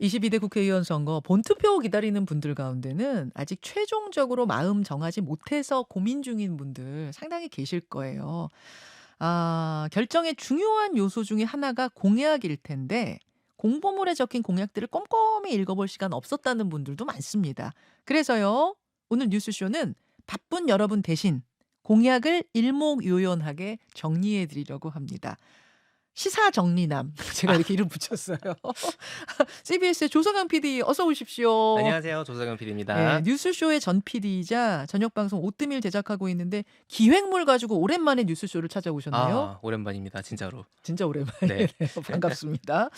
22대 국회의원 선거 본투표 기다리는 분들 가운데는 아직 최종적으로 마음 정하지 못해서 고민 중인 분들 상당히 계실 거예요. 결정의 중요한 요소 중에 하나가 공약일 텐데 공보물에 적힌 공약들을 꼼꼼히 읽어볼 시간 없었다는 분들도 많습니다. 그래서요, 오늘 뉴스쇼는 바쁜 여러분 대신 공약을 일목요연하게 정리해 드리려고 합니다. 시사 정리남. 제가 이렇게 이름 붙였어요. CBS의 조성강 PD 어서 오십시오. 안녕하세요. 조석영 예, PD입니다. 뉴스쇼의 전 PD이자 저녁 방송 오뜨밀 제작하고 있는데 기획물 가지고 오랜만에 뉴스쇼를 찾아오셨나요? 오랜만입니다. 진짜로. 진짜 네. 오랜만이네요. 반갑습니다.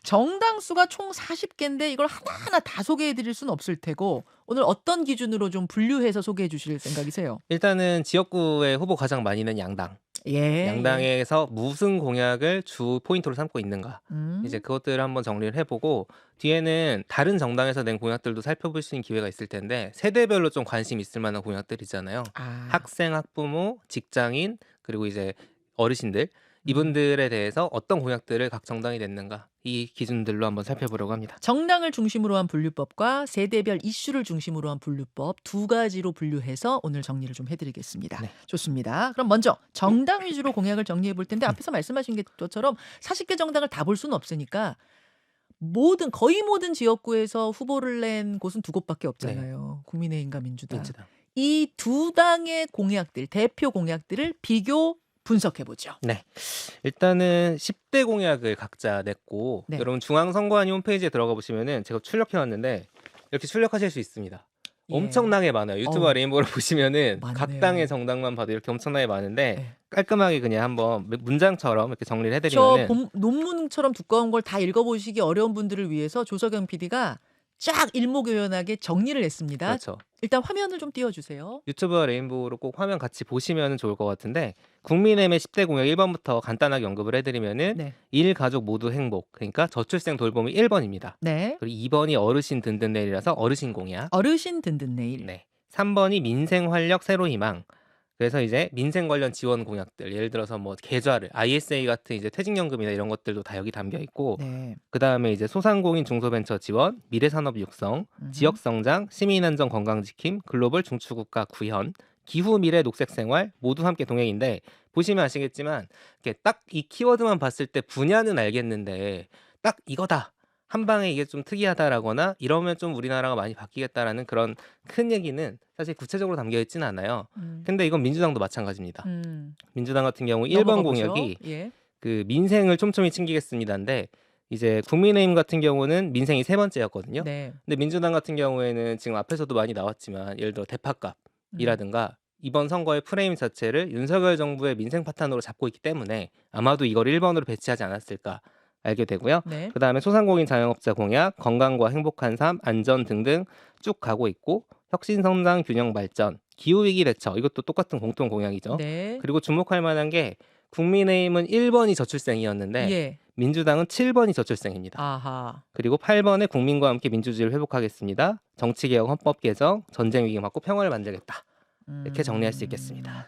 정당 수가 총 40개인데 이걸 하나하나 다 소개해 드릴 수는 없을 테고 오늘 어떤 기준으로 좀 분류해서 소개해 주실 생각이세요? 일단은 지역구에 후보 가장 많이 낸 양당. 예, 예. 양당에서 무슨 공약을 주 포인트로 삼고 있는가. 이제 음. 그것들을 한번 정리를 해보고 뒤에는 다른 정당에서 낸 공약들도 살펴볼 수 있는 기회가 있을 텐데 세대별로 좀 관심 있을 만한 공약들 있잖아요. 아. 학생, 학부모, 직장인 그리고 이제 어르신들 음. 이분들에 대해서 어떤 공약들을 각 정당이 냈는가 이 기준들로 한번 살펴보려고 합니다. 정당을 중심으로 한 분류법과 세대별 이슈를 중심으로 한 분류법 두 가지로 분류해서 오늘 정리를 좀 해드리겠습니다. 네. 좋습니다. 그럼 먼저 정당 위주로 공약을 정리해 볼 텐데 앞에서 말씀하신 것처럼 40개 정당을 다 볼 수는 없으니까 거의 모든 지역구에서 후보를 낸 곳은 두 곳밖에 네. 없잖아요. 국민의힘과 민주당. 민주당. 이 두 당의 공약들, 대표 공약들을 비교 분석해 보죠. 네. 일단은 10대 공약을 각자 냈고 네. 여러분 중앙선관위 홈페이지에 들어가 보시면은 제가 출력해 왔는데 이렇게 출력하실 수 있습니다. 예. 엄청나게 많아요. 유튜브와 어우, 레인보우를 보시면은 각 많네요. 당의 정당만 봐도 이렇게 엄청나게 많은데 네. 깔끔하게 그냥 한번 문장처럼 이렇게 정리를 저 해드리면은 논문처럼 두꺼운 걸 다 읽어보시기 어려운 분들을 위해서 조석영 PD가 쫙 일목요연하게 정리를 했습니다. 그렇죠. 일단 화면을 좀 띄워주세요. 유튜브와 레인보우로 꼭 화면 같이 보시면 좋을 것 같은데 국민의힘의 10대 공약 1번부터 간단하게 언급을 해드리면은 네. 일가족 모두 행복 그러니까 저출생 돌봄이 1번입니다. 네. 그리고 2번이 어르신 든든 내일이라서 어르신 공약. 어르신 든든 내일. 네. 3번이 민생 활력 새로 희망. 그래서 이제 민생 관련 지원 공약들 예를 들어서 뭐 계좌를 ISA 같은 이제 퇴직연금이나 이런 것들도 다 여기 담겨 있고 네. 그다음에 이제 소상공인 중소벤처 지원, 미래산업 육성, 지역 성장, 시민 안전 건강 지킴, 글로벌 중추국가 구현, 기후 미래 녹색 생활 모두 함께 동행인데 보시면 아시겠지만 이렇게 딱 이 키워드만 봤을 때 분야는 알겠는데 딱 이거다. 한 방에 이게 좀 특이하다라거나 이러면 좀 우리나라가 많이 바뀌겠다라는 그런 큰 얘기는 사실 구체적으로 담겨 있지는 않아요. 음. 근데 이건 민주당도 마찬가지입니다. 음. 민주당 같은 경우 넘어가 1번 보죠. 공약이 예. 그 민생을 촘촘히 챙기겠습니다인데 이제 국민의힘 같은 경우는 민생이 세 번째였거든요. 네. 근데 민주당 같은 경우에는 지금 앞에서도 많이 나왔지만 예를 들어 음. 대파값이라든가 이번 선거의 프레임 자체를 윤석열 정부의 민생 파탄으로 잡고 있기 때문에 아마도 이걸 1번으로 배치하지 않았을까 알게 되고요. 네. 그다음에 소상공인 자영업자 공약, 건강과 행복한 삶, 안전 등등 쭉 가고 있고 혁신 성장 균형 발전, 기후 위기 대처 이것도 똑같은 공통 공약이죠. 네. 그리고 주목할 만한 게 국민의힘은 1번이 저출생이었는데 예. 민주당은 7번이 저출생입니다. 아하. 그리고 8번에 국민과 함께 민주주의를 회복하겠습니다. 정치개혁, 헌법 개정, 전쟁 위기 막고 평화를 만들겠다. 이렇게 정리할 수 있겠습니다.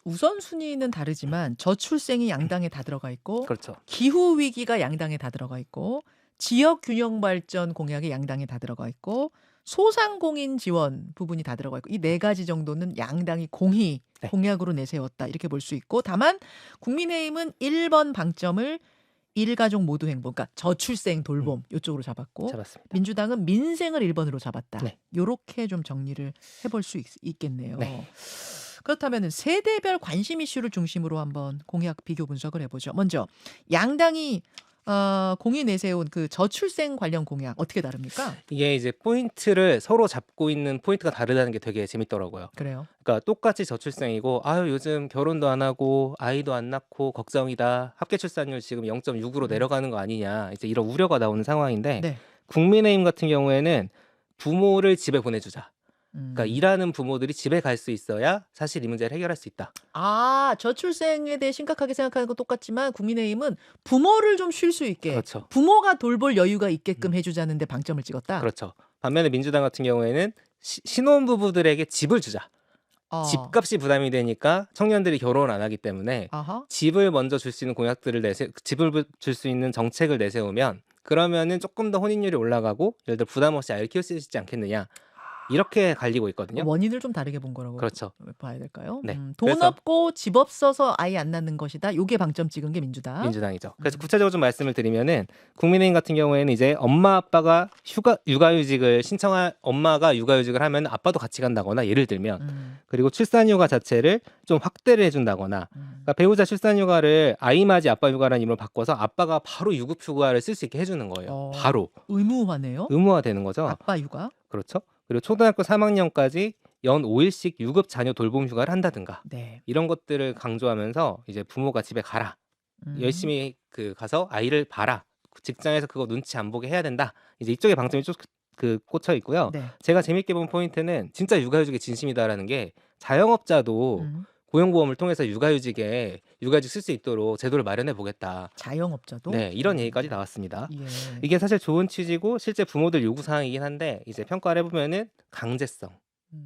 우선순위는 다르지만 저출생이 양당에 다 들어가 있고 그렇죠. 기후 위기가 양당에 다 들어가 있고 지역 균형 발전 공약이 양당에 다 들어가 있고 소상공인 지원 부분이 다 들어가 있고 이 네 가지 정도는 양당이 공히 네. 공약으로 내세웠다 이렇게 볼 수 있고 다만 국민의힘은 1번 방점을 일가족 모두 행복 그러니까 저출생 돌봄 이쪽으로 잡았고 잡았습니다. 민주당은 민생을 1번으로 잡았다. 네. 요렇게 좀 정리를 해볼 수 있겠네요. 네. 그렇다면 세대별 관심 이슈를 중심으로 한번 공약 비교 분석을 해보죠. 먼저 양당이 공이 내세운 그 저출생 관련 공약 어떻게 다릅니까? 이게 이제 포인트를 서로 잡고 있는 포인트가 다르다는 게 되게 재밌더라고요. 그래요. 그러니까 똑같이 저출생이고 아유 요즘 결혼도 안 하고 아이도 안 낳고 걱정이다. 합계 출산율 지금 0.6으로 내려가는 거 아니냐. 이제 이런 우려가 나오는 상황인데 네. 국민의힘 같은 경우에는 부모를 집에 보내주자. 그러니까 음. 일하는 부모들이 집에 갈 수 있어야 사실 이 문제를 해결할 수 있다. 저출생에 대해 심각하게 생각하는 건 똑같지만 국민의힘은 부모를 좀 쉴 수 있게 그렇죠. 부모가 돌볼 여유가 있게끔 해주자는 데 방점을 찍었다. 그렇죠. 반면에 민주당 같은 경우에는 신혼부부들에게 집을 주자. 집값이 부담이 되니까 청년들이 결혼을 안 하기 때문에 아하. 집을 먼저 줄 수 있는 공약들을 집을 줄 수 있는 정책을 내세우면 그러면은 조금 더 혼인율이 올라가고 예를 들어 부담 없이 아이를 키울 수 있지 않겠느냐. 이렇게 갈리고 있거든요. 원인을 좀 다르게 본 거라고 그렇죠. 봐야 될까요? 네. 돈 그래서 없고 집 없어서 아이 안 낳는 것이다. 요게 방점 찍은 게 민주당. 민주당이죠. 그래서 음. 구체적으로 좀 말씀을 드리면은 국민의힘 같은 경우에는 이제 엄마 아빠가 육아휴직을 신청할 엄마가 육아휴직을 하면 아빠도 같이 간다거나 예를 들면 그리고 출산휴가 자체를 좀 확대를 해준다거나 그러니까 배우자 출산휴가를 아이맞이 아빠휴가라는 이름으로 바꿔서 아빠가 바로 유급휴가를 쓸 수 있게 해주는 거예요. 바로 의무화네요. 의무화되는 거죠. 아빠 육아. 그렇죠. 그리고 초등학교 3학년까지 연 5일씩 유급 자녀 돌봄 휴가를 한다든가 네. 이런 것들을 강조하면서 이제 부모가 집에 가라. 열심히 가서 아이를 봐라. 직장에서 그거 눈치 안 보게 해야 된다. 이제 이쪽에 방점이 쭉 꽂혀 있고요. 네. 제가 재밌게 본 포인트는 진짜 육아휴직에 진심이다라는 게 자영업자도 고용보험을 통해서 육아휴직 쓸 수 있도록 제도를 마련해 보겠다. 자영업자도. 네, 이런 얘기까지 나왔습니다. 예. 이게 사실 좋은 취지고 실제 부모들 요구 사항이긴 한데 이제 평가를 해보면은 강제성,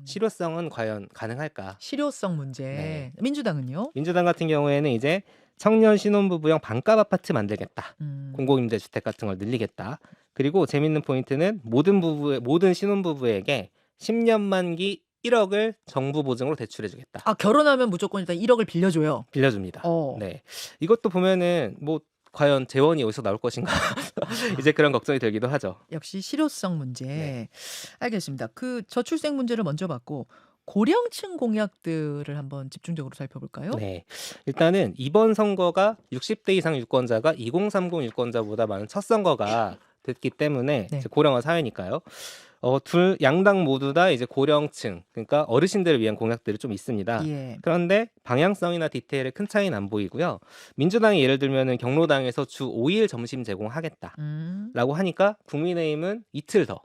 실효성은 과연 가능할까? 실효성 문제. 네. 민주당은요? 민주당 같은 경우에는 이제 청년 신혼부부형 반값 아파트 만들겠다. 공공임대주택 같은 걸 늘리겠다. 그리고 재밌는 포인트는 모든 신혼부부에게 10년 만기 1억을 정부 보증으로 대출해주겠다. 아, 결혼하면 무조건 일단 1억을 빌려줘요. 빌려줍니다. 네, 이것도 보면은 뭐 과연 재원이 어디서 나올 것인가 이제 그런 걱정이 들기도 하죠. 역시 실효성 문제. 네. 알겠습니다. 그 저출생 문제를 먼저 봤고 고령층 공약들을 한번 집중적으로 살펴볼까요? 네, 일단은 이번 선거가 60대 이상 유권자가 2030 유권자보다 많은 첫 선거가 됐기 때문에 네. 이제 고령화 사회니까요. 양당 모두 다 이제 고령층, 그러니까 어르신들을 위한 공약들이 좀 있습니다. 예. 그런데 방향성이나 디테일에 큰 차이는 안 보이고요. 민주당이 예를 들면은 경로당에서 주 5일 점심 제공하겠다라고 하니까 국민의힘은 이틀 더.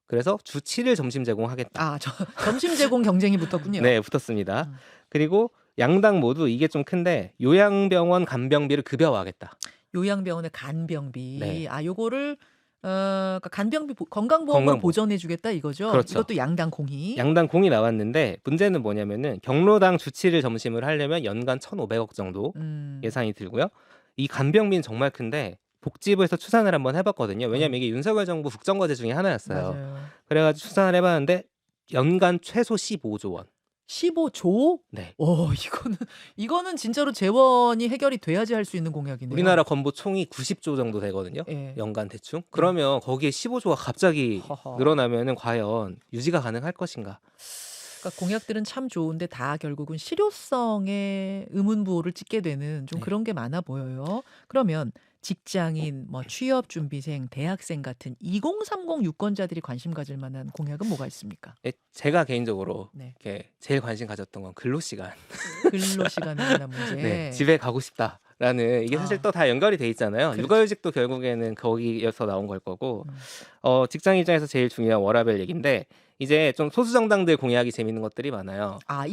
그래서 주 7일 점심 제공하겠다. 아, 점심 제공 경쟁이 붙었군요. 네, 붙었습니다. 그리고 양당 모두 이게 좀 큰데 요양병원 간병비를 급여화하겠다. 요양병원의 간병비. 네. 아, 요거를 그러니까 간병비 건강보험으로 보전해주겠다 이거죠. 그렇죠. 이것도 양당 공의. 양당 공이 나왔는데 문제는 뭐냐면은 경로당 주 7일 점심을 하려면 연간 1,500억 정도 예산이 들고요. 이 간병비는 정말 큰데 복지부에서 추산을 한번 해봤거든요. 왜냐면 이게 윤석열 정부 국정과제 중에 하나였어요. 맞아요. 그래가지고 추산을 해봤는데 연간 최소 15조 원. 15조? 네. 이거는 진짜로 재원이 해결이 돼야지 할 수 있는 공약이네요. 우리나라 건보 총이 90조 정도 되거든요. 예. 연간 대충. 그러면 거기에 15조가 갑자기 늘어나면은 과연 유지가 가능할 것인가? 그러니까 공약들은 참 좋은데 다 결국은 실효성에 의문부호를 찍게 되는 좀 네. 그런 게 많아 보여요. 그러면 직장인, 뭐 취업 준비생, 대학생 같은 2030 유권자들이 관심 가질 만한 공약은 뭐가 있습니까? 제가 개인적으로 네. 이렇게 제일 관심 가졌던 건 근로시간. 근로시간에 관한 문제. 네, 집에 가고 싶다라는 이게 사실 또 다 연결이 돼 있잖아요. 그렇죠. 육아휴직도 결국에는 거기에서 나온 걸 거고 직장 입장에서 제일 중요한 워라밸 얘기인데 이제 좀 소수 정당들 공약이 재밌는 것들이 많아요. 아,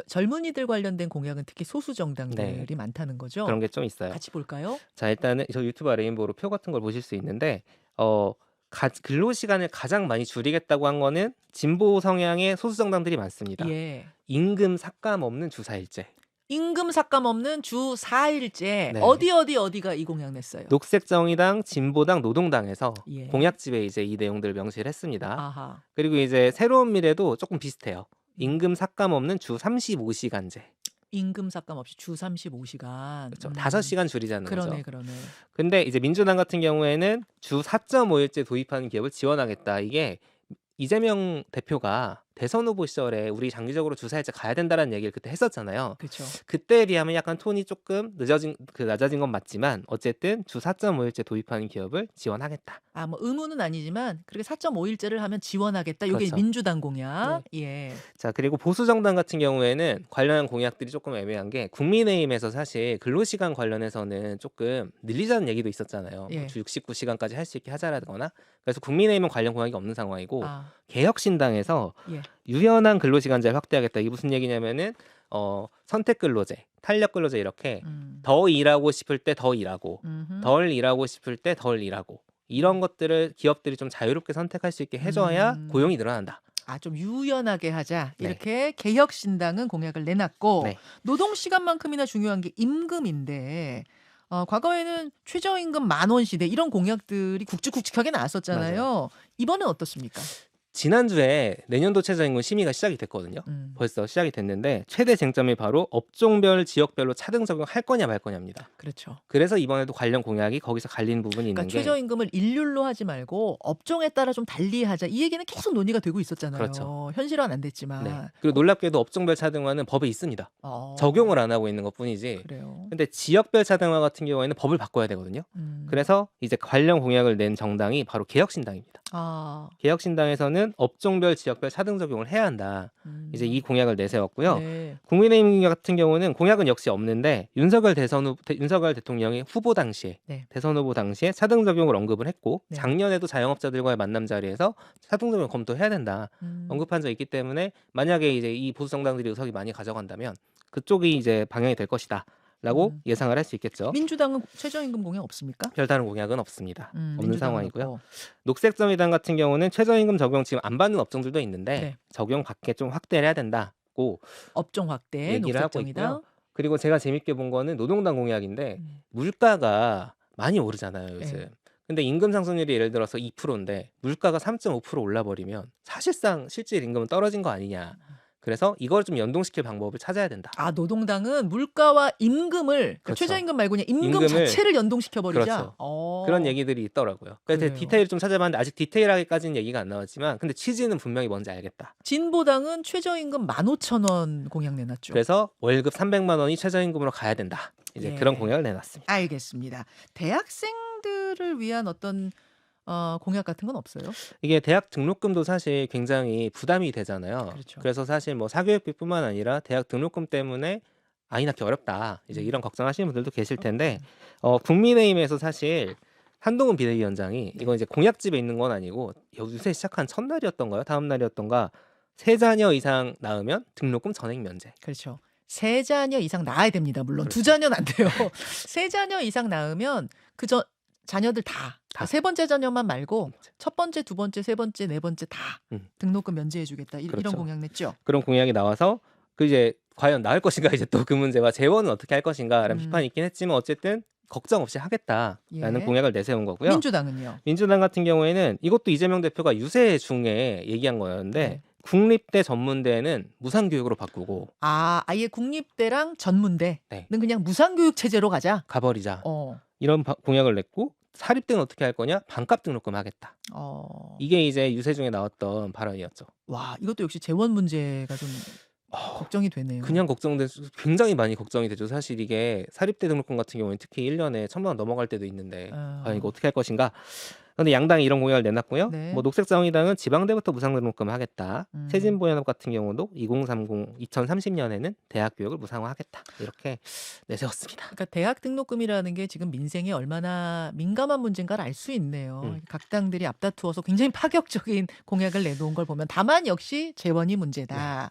젊은이들 관련된 공약은 특히 소수 정당들이 많다는 거죠. 그런 게 좀 있어요. 같이 볼까요? 자, 일단은 저 유튜브 레인보우로 표 같은 걸 보실 수 있는데 근로시간을 가장 많이 줄이겠다고 한 거는 진보 성향의 소수 정당들이 많습니다. 예. 임금 삭감 없는 주 4일제. 임금 삭감 없는 주 4일제. 네. 어디가 이 공약 냈어요? 녹색정의당, 진보당, 노동당에서 예. 공약집에 이제 이 내용들을 명시를 했습니다. 아하. 그리고 이제 새로운 미래도 조금 비슷해요. 임금 삭감 없는 주 35시간제. 임금 삭감 없이 주 35시간. 그렇죠. 5시간 줄이자는 거죠. 그러네. 근데 이제 민주당 같은 경우에는 주 4.5일제 도입하는 기업을 지원하겠다. 이게 이재명 대표가 대선 후보 시절에 우리 장기적으로 주 4일제 가야 된다라는 얘기를 그때 했었잖아요. 그렇죠. 그때에 비하면 약간 톤이 조금 낮아진 건 맞지만 어쨌든 주 4.5일제 도입하는 기업을 지원하겠다. 아, 뭐 의무는 아니지만 그렇게 4.5일제를 하면 지원하겠다. 이게 그렇죠. 민주당 공약. 예. 자, 그리고 보수 정당 같은 경우에는 관련한 공약들이 조금 애매한 게 국민의힘에서 사실 근로시간 관련해서는 조금 늘리자는 얘기도 있었잖아요. 예. 주 69시간까지 할 수 있게 하자라거나. 그래서 국민의힘은 관련 공약이 없는 상황이고 아, 개혁신당에서 예. 유연한 근로시간제를 확대하겠다. 이게 무슨 얘기냐면은 선택근로제, 탄력근로제 이렇게 더 일하고 싶을 때 더 일하고 덜 일하고 싶을 때 덜 일하고 이런 것들을 기업들이 좀 자유롭게 선택할 수 있게 해줘야 고용이 늘어난다. 아, 좀 유연하게 하자. 네. 이렇게 개혁신당은 공약을 내놨고 네. 노동시간만큼이나 중요한 게 임금인데 과거에는 최저임금 10,000원 시대 이런 공약들이 굵직굵직하게 맞아요. 나왔었잖아요. 이번엔 어떻습니까? 지난주에 내년도 최저임금 심의가 시작이 됐거든요. 음. 벌써 시작이 됐는데 최대 쟁점이 바로 업종별 지역별로 차등 적용할 거냐 말 거냐입니다. 그렇죠. 그래서 이번에도 관련 공약이 거기서 갈리는 부분이 그러니까 있는 게 최저임금을 일률로 하지 말고 업종에 따라 좀 달리 하자. 이 얘기는 계속 논의가 되고 있었잖아요. 그렇죠. 현실화는 안 네. 됐지만. 그리고 놀랍게도 업종별 차등화는 법에 있습니다. 적용을 안 하고 있는 것뿐이지. 그래요. 근데 지역별 차등화 같은 경우에는 법을 바꿔야 되거든요. 그래서 이제 관련 공약을 낸 정당이 바로 개혁신당입니다. 개혁신당에서는 업종별 지역별 차등 적용을 해야 한다. 이제 이 공약을 내세웠고요. 네. 국민의힘 같은 경우는 공약은 역시 없는데 윤석열 대통령이 후보 당시에 네. 대선 후보 당시에 차등 적용을 언급을 했고 네. 작년에도 자영업자들과의 만남 자리에서 차등 적용 검토해야 된다 언급한 적이 있기 때문에 만약에 이제 이 보수 정당들이 의석이 많이 가져간다면 그쪽이 이제 방향이 될 것이다라고 예상을 할 수 있겠죠. 민주당은 최저임금 공약 없습니까? 별다른 공약은 없습니다. 없는 민주당은 상황이고요. 없고. 녹색정의당 같은 경우는 최저임금 적용 지금 안 받는 업종들도 있는데 네. 적용 받게 좀 확대를 해야 된다고 업종 확대, 얘기를 하고 녹색정의당. 있고요. 그리고 제가 재밌게 본 거는 노동당 공약인데 물가가 많이 오르잖아요, 요즘. 네. 근데 임금 상승률이 예를 들어서 2%인데 물가가 3.5% 올라버리면 사실상 실질 임금은 떨어진 거 아니냐. 그래서 이걸 좀 연동시킬 방법을 찾아야 된다. 노동당은 물가와 임금을 그러니까 그렇죠. 최저임금 말고 그냥 임금 임금을- 자체를 연동시켜 버리자. 그렇죠. 그런 얘기들이 있더라고요. 그래서 그래요. 디테일을 좀 찾아봤는데 아직 디테일하게까지는 얘기가 안 나왔지만 근데 취지는 분명히 뭔지 알겠다. 진보당은 최저임금 15,000원 공약 내놨죠. 그래서 월급 300만 원이 최저임금으로 가야 된다. 이제 예. 그런 공약을 내놨습니다. 알겠습니다. 대학생들을 위한 어떤 공약 같은 건 없어요? 이게 대학 등록금도 사실 굉장히 부담이 되잖아요. 그렇죠. 그래서 사실 뭐 사교육비뿐만 아니라 대학 등록금 때문에 아이 낳기 어렵다. 이제 이런 걱정하시는 분들도 계실 텐데 국민의힘에서 사실 한동훈 비대위원장이 이건 이제 공약집에 있는 건 아니고 요새 시작한 첫날이었던가요? 다음 날이었던가 세 자녀 이상 낳으면 등록금 전액 면제. 그렇죠. 세 자녀 이상 낳아야 됩니다. 물론 그렇죠. 두 자녀는 안 돼요. 세 자녀 이상 낳으면 그저 자녀들 다. 세 번째 자녀만 말고 첫 번째, 두 번째, 세 번째, 네 번째 다 등록금 면제해주겠다. 이런 그렇죠. 공약 냈죠. 그런 공약이 나와서 그 이제 과연 나을 것인가 이제 또 그 문제와 재원은 어떻게 할 것인가라는 비판이 있긴 했지만 어쨌든 걱정 없이 하겠다라는 예. 공약을 내세운 거고요. 민주당은요? 민주당 같은 경우에는 이것도 이재명 대표가 유세 중에 얘기한 거였는데 네. 국립대 전문대는 무상교육으로 바꾸고 아예 국립대랑 전문대는 네. 그냥 무상교육 체제로 가자. 가버리자. 어. 이런 공약을 냈고 사립대는 어떻게 할 거냐? 반값 등록금 하겠다. 이게 이제 유세 중에 나왔던 발언이었죠. 와, 이것도 역시 재원 문제가 좀 걱정이 되네요. 그냥 굉장히 많이 걱정이 되죠. 사실 이게 사립대 등록금 같은 경우는 특히 1년에 1,000만 원 넘어갈 때도 있는데 이거 어떻게 할 것인가? 그런데 양당이 이런 공약을 내놨고요. 네. 뭐 녹색정의당은 지방대부터 무상 등록금 하겠다. 새진보연합 같은 경우도 2030년에는 대학 교육을 무상화하겠다. 이렇게 내세웠습니다. 그러니까 대학 등록금이라는 게 지금 민생에 얼마나 민감한 문제인가를 알 수 있네요. 각 당들이 앞다투어서 굉장히 파격적인 공약을 내놓은 걸 보면 다만 역시 재원이 문제다.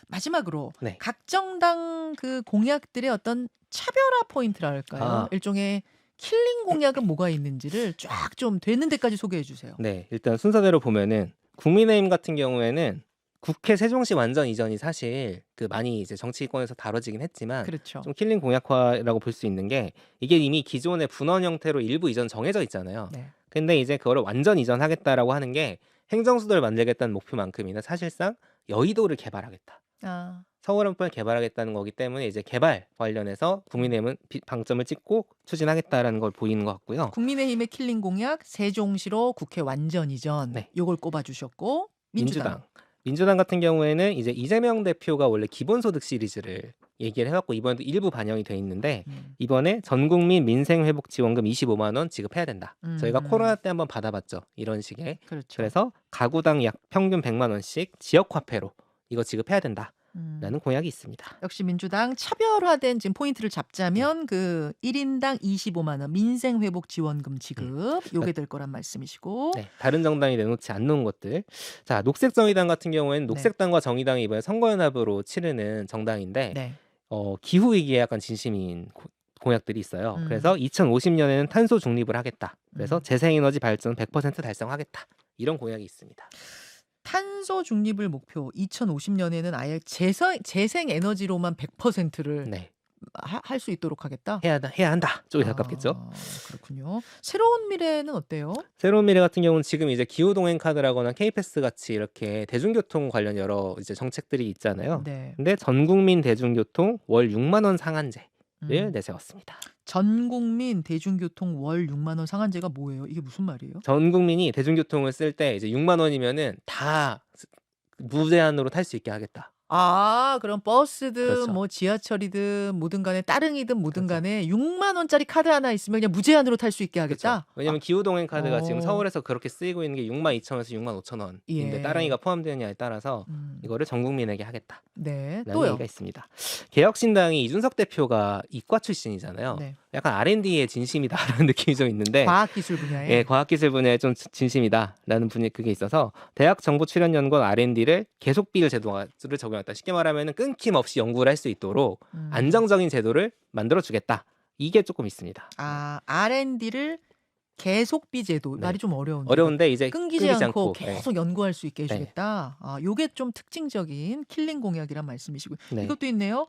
마지막으로 네. 각 정당 그 공약들의 어떤 차별화 포인트랄까요? 일종의 킬링 공약은 뭐가 있는지를 쫙 좀 되는 데까지 소개해 주세요. 네, 일단 순서대로 보면은 국민의힘 같은 경우에는 국회 세종시 완전 이전이 사실 그 많이 이제 정치권에서 다뤄지긴 했지만 그렇죠. 좀 킬링 공약화라고 볼 수 있는 게 이게 이미 기존의 분원 형태로 일부 이전 정해져 있잖아요. 네. 근데 이제 그거를 완전 이전하겠다라고 하는 게 행정수도를 만들겠다는 목표만큼이나 사실상 여의도를 개발하겠다. 서울 한번 개발하겠다는 거기 때문에 이제 개발 관련해서 국민의힘은 방점을 찍고 추진하겠다라는 걸 보이는 것 같고요. 국민의힘의 킬링 공약 세종시로 국회 완전 이전. 네. 요걸 꼽아주셨고 민주당 같은 경우에는 이제 이재명 대표가 원래 기본소득 시리즈를 얘기를 해왔고 이번에도 일부 반영이 돼 있는데 이번에 전국민 민생회복지원금 25만 원 지급해야 된다. 저희가 코로나 때 한번 받아봤죠. 이런 식의. 그렇죠. 그래서 가구당 약 평균 100만 원씩 지역화폐로 이거 지급해야 된다. 라는 공약이 있습니다. 역시 민주당 차별화된 지금 포인트를 잡자면 그 1인당 25만 원 민생회복지원금 지급 요게 될 거란 말씀이시고 네, 다른 정당이 내놓지 않는 것들. 자, 녹색정의당 같은 경우에는 녹색당과 정의당이 이번에 선거연합으로 치르는 정당인데 네. 기후위기에 약간 진심인 공약들이 있어요. 그래서 2050년에는 탄소 중립을 하겠다. 그래서 재생에너지 발전 100% 달성하겠다. 이런 공약이 있습니다. 탄소 중립을 목표 2050년에는 아예 재생 에너지로만 100%를 네. 할 수 있도록 하겠다. 해야 한다 쪽에 가깝겠죠. 아, 그렇군요. 새로운 미래는 어때요? 새로운 미래 같은 경우는 지금 이제 기후 동행 카드라거나 K패스 같이 이렇게 대중교통 관련 여러 이제 정책들이 있잖아요. 네. 근데 전 국민 대중교통 월 6만 원 상한제를 음. 내세웠습니다. 전 국민 대중교통 월 6만 원 상한제가 뭐예요? 이게 무슨 말이에요? 전 국민이 대중교통을 쓸 때 이제 6만 원이면은 다 무제한으로 탈 수 있게 하겠다. 아, 그럼 버스든 그렇죠. 뭐 지하철이든 뭐든 간에 따릉이든 뭐든 그렇죠. 간에 6만 원짜리 카드 하나 있으면 그냥 무제한으로 탈 수 있게 그렇죠. 하겠다? 왜냐면 기후 동행 카드가 지금 어. 서울에서 그렇게 쓰이고 있는 게 62,000원에서 65,000원인데 예. 따릉이가 포함되느냐에 따라서 이거를 전 국민에게 하겠다. 네. 라는 또요. 얘기가 있습니다. 개혁신당이 이준석 대표가 이과 출신이잖아요. 네. 약간 R&D에 진심이다라는 느낌이 좀 있는데 과학기술 분야에. 예, 과학기술 분야에 좀 진심이다라는 분이 그게 있어서 대학 정보 출연연구원 R&D를 계속비를 제도를 적용했다. 쉽게 말하면 끊김없이 연구를 할 수 있도록 안정적인 제도를 만들어주겠다. 이게 조금 있습니다. 아, R&D를 계속비 제도. 네. 말이 좀 어려운데. 어려운데 이제 끊기지 않고 네. 계속 연구할 수 있게 네. 해주겠다. 아, 요게 좀 특징적인 킬링 공약이란 말씀이시고요. 네. 이것도 있네요.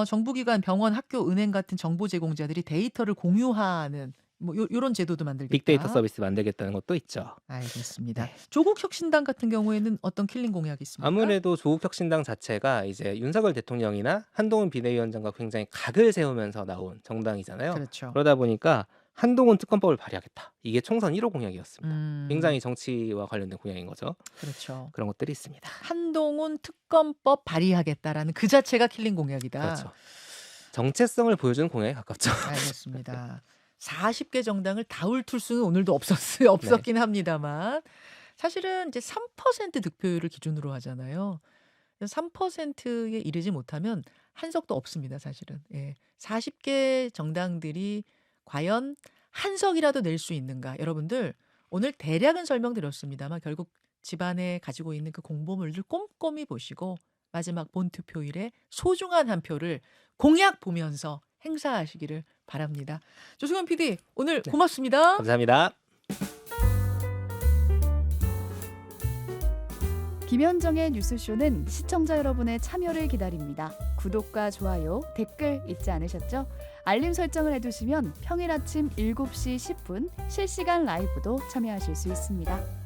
정부기관, 병원, 학교, 은행 같은 정보 제공자들이 데이터를 공유하는 뭐 요런 제도도 만들겠다. 빅데이터 서비스 만들겠다는 것도 있죠. 알겠습니다. 네. 조국 혁신당 같은 경우에는 어떤 킬링 공약이 있습니까? 아무래도 조국혁신당 자체가 이제 윤석열 대통령이나 한동훈 비대위원장과 굉장히 각을 세우면서 나온 정당이잖아요. 그렇죠. 그러다 보니까 한동훈 특검법을 발의하겠다. 이게 총선 1호 공약이었습니다. 굉장히 정치와 관련된 공약인 거죠. 그렇죠. 그런 것들이 있습니다. 한동훈 특검법 발의하겠다라는 그 자체가 킬링 공약이다. 그렇죠. 정체성을 보여주는 공약에 가깝죠. 알겠습니다. 40개 정당을 다 훑을 수는 오늘도 없었긴 합니다만 사실은 이제 3% 득표율을 기준으로 하잖아요. 3%에 이르지 못하면 한석도 없습니다, 사실은. 예. 40개 정당들이 과연 한석이라도 낼 수 있는가? 여러분들 오늘 대략은 설명드렸습니다만 결국 집안에 가지고 있는 그 공보물들 꼼꼼히 보시고 마지막 본투표일에 소중한 한 표를 공약 보면서 행사하시기를 바랍니다. 조승현 PD 오늘 네. 고맙습니다. 감사합니다. 김현정의 뉴스쇼는 시청자 여러분의 참여를 기다립니다. 구독과 좋아요, 댓글 잊지 않으셨죠? 알림 설정을 해두시면 평일 아침 7시 10분 실시간 라이브도 참여하실 수 있습니다.